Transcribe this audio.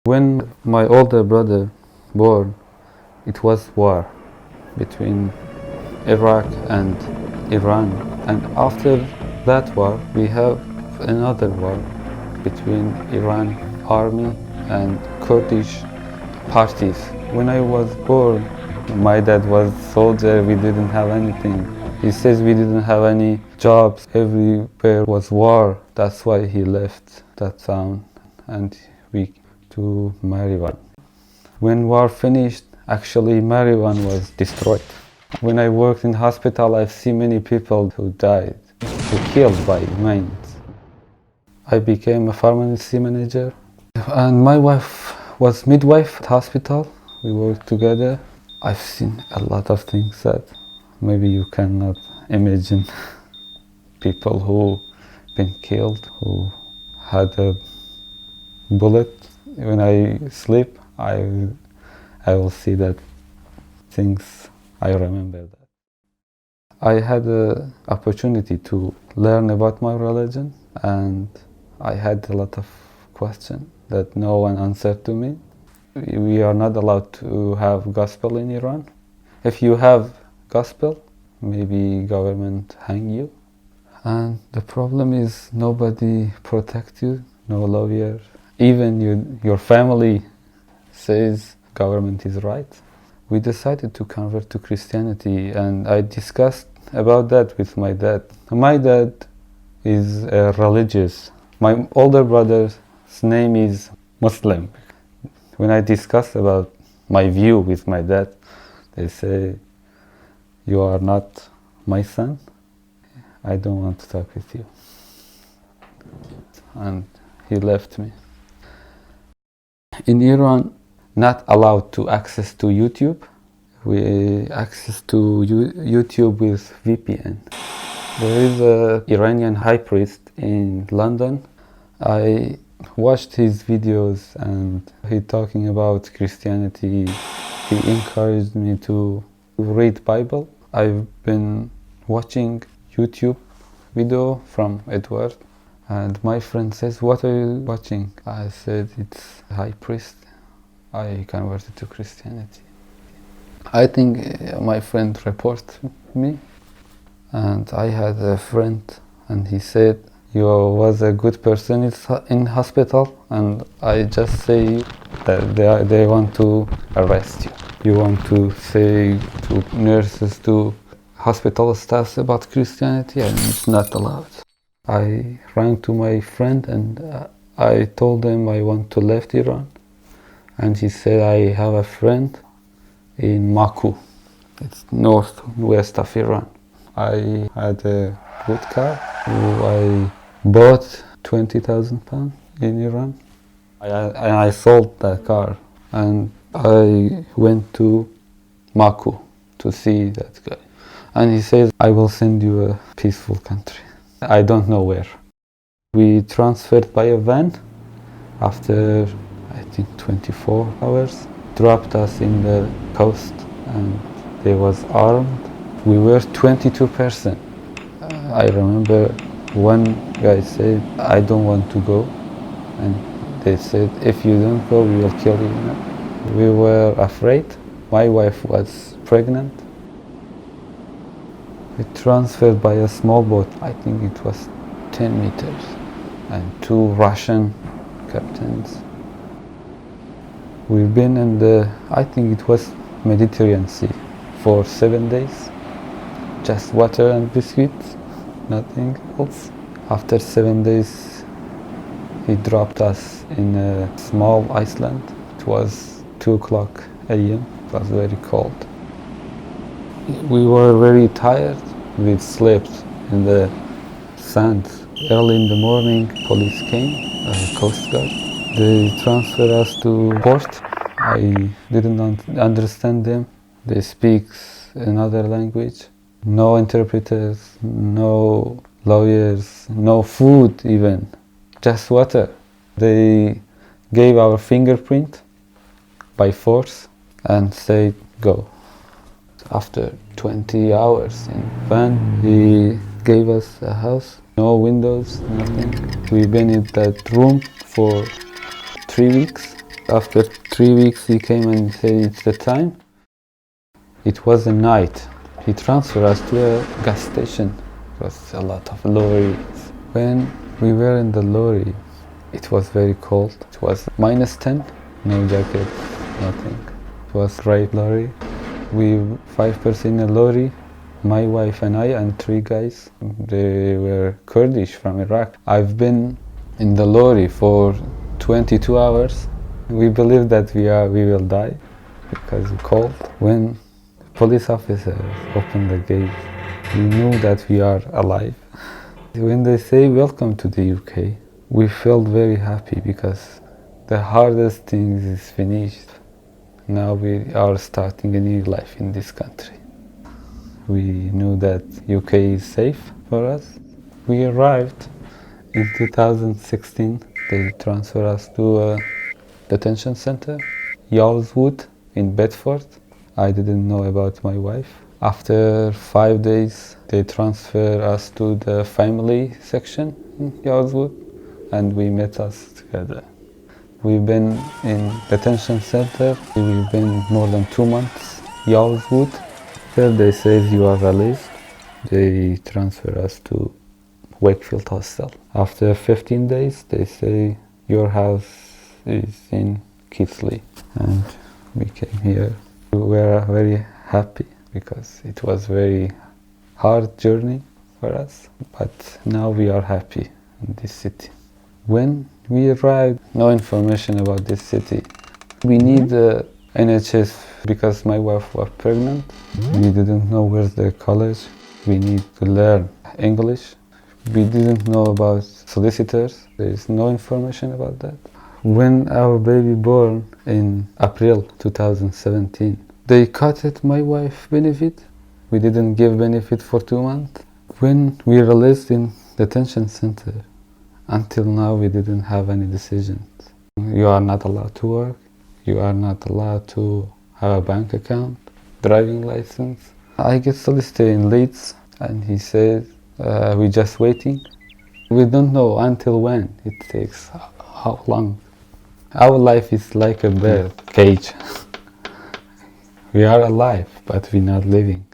When my older brother born, it was war between Iraq and Iran. And after that war, we have another war between Iran army and Kurdish parties. When I was born, my dad was soldier, we didn't have anything. He says we didn't have any jobs, everywhere was war. That's why he left that town and we to Marivan. When war finished, actually Marivan was destroyed. When I worked in hospital, I've seen many people who died, who killed by mines. I became a pharmacy manager, and my wife was midwife at hospital. We worked together. I've seen a lot of things that maybe you cannot imagine. People who been killed, who had a bullet. When I sleep, I will see that things. I remember that. I had the opportunity to learn about my religion, and I had a lot of questions that no one answered to me. We are not allowed to have gospel in Iran. If you have gospel, maybe government hang you. And the problem is nobody protect you, no lawyer. Even your family says government is right. We decided to convert to Christianity, and I discussed about that with my dad. My dad is religious. My older brother's name is Muslim. When I discussed about my view with my dad, they say, "You are not my son. I don't want to talk with you." And he left me. In Iran, not allowed to access to YouTube. We access to YouTube with VPN. There is a Iranian high priest in London. I watched his videos and he talking about Christianity. He encouraged me to read Bible. I've been watching YouTube video from Edward, and my friend says, "What are you watching?" I said, "It's high priest. I converted to Christianity." I think my friend reported me, and I had a friend, and he said, "You was a good person in hospital," and I just say that they want to arrest you. You want to say to nurses, to hospital staff about Christianity, and it's not allowed. I rang to my friend and I told him I want to leave Iran. And he said, "I have a friend in Baku. It's northwest of Iran." I had a good car. I bought 20,000 pounds in Iran. And I sold that car. And I went to Baku to see that guy. And he says, "I will send you a peaceful country." I don't know where. We transferred by a van after I think 24 hours, dropped us in the coast, and they was armed. We were 22 person. I remember one guy said, "I don't want to go," and they said, "If you don't go, we will kill you." We were afraid. My wife was pregnant. We transferred by a small boat. I think it was 10 meters, and 2 Russian captains. We've been in I think it was Mediterranean Sea for 7 days. Just water and biscuits, nothing else. After 7 days, he dropped us in a small island. It was 2:00 a.m. It was very cold. We were very tired. We slept in the sand. Early in the morning, police came, Coast Guard. They transferred us to port. I didn't understand them. They speak another language. No interpreters, no lawyers, no food even, just water. They gave our fingerprint by force and said, "Go." After 20 hours in van, he gave us a house, no windows, nothing. We've been in that room for 3 weeks. After 3 weeks he came and said it's the time. It was a night. He transferred us to a gas station. It was a lot of lorries. When we were in the lorry, it was very cold. It was -10, no jacket, nothing. It was great lorry. We 5 person in a lorry, my wife and I and 3 guys. They were Kurdish from Iraq. I've been in the lorry for 22 hours. We believe that we will die because of cold. When police officers opened the gate, we knew that we are alive. When they say welcome to the UK, we felt very happy because the hardest thing is finished. Now we are starting a new life in this country. We knew that UK is safe for us. We arrived in 2016. They transferred us to a detention center, Yarlswood in Bedford. I didn't know about my wife. After 5 days, they transferred us to the family section in Yarlswood, and we met us together. We've been in detention center. We've been more than 2 months. Yarlswood. There they say you are released. They transfer us to Wakefield Hostel. After 15 days, they say your house is in Keighley, and we came here. We were very happy because it was very hard journey for us, but now we are happy in this city. When we arrived, no information about this city. We need the NHS because my wife was pregnant. We didn't know where's the college. We need to learn English. We didn't know about solicitors. There is no information about that. When our baby born in April 2017, they cut my wife's benefit. We didn't give benefit for 2 months. When we released in detention center, until now we didn't have any decisions. You are not allowed to work. You are not allowed to have a bank account, driving license. I get solicitor in Leeds, and he said, we're just waiting. We don't know until when it takes, how long. Our life is like a bird cage. We are alive, but we're not living.